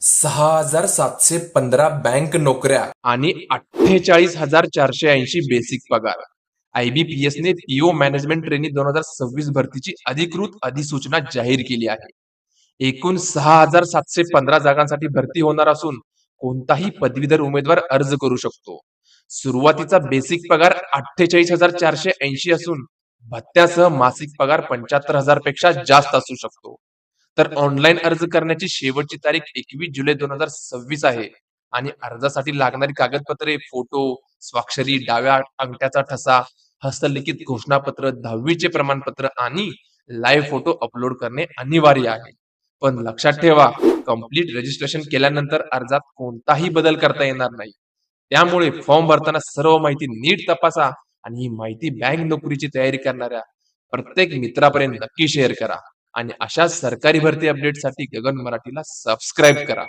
6,715 bank नोकऱ्या आणि 48,480 basic पगार. IBPS ने पीओ मॅनेजमेंट ट्रेनी 2026 भरतीची अधिकृत अधिसूचना जाहीर केली आहे. एकूण 6,715 जागांसाठी भरती होणार असून कोणताही पदवीधर उमेदवार अर्ज करू शकतो. सुरुवातीचा बेसिक पगार 48,480 असून भत्त्यासह मासिक पगार 75,000 पेक्षा जास्त असू शकतो. तर ऑनलाईन अर्ज करण्याची शेवटची तारीख 21 जुलै 2026 आहे आणि अर्जासाठी लागणारी कागदपत्रे, फोटो, स्वाक्षरी, डाव्या अंगठ्याचा ठसा, हस्तलिखित घोषणापत्र, 10वीचे प्रमाणपत्र आणि लाईव्ह फोटो अपलोड करणे अनिवार्य आहे. पण लक्षात ठेवा, कंप्लीट रजिस्ट्रेशन केल्यानंतर अर्जात कोणताही बदल करता येणार नाही. त्यामुळे फॉर्म भरताना सर्व माहिती नीट तपासा आणि ही माहिती बँक नोकरीची तयारी करणाऱ्या प्रत्येक मित्रापर्यंत नक्की शेअर करा. आणि अशाच सरकारी भरती अपडेटसाठी गगन मराठीला सबस्क्राईब करा.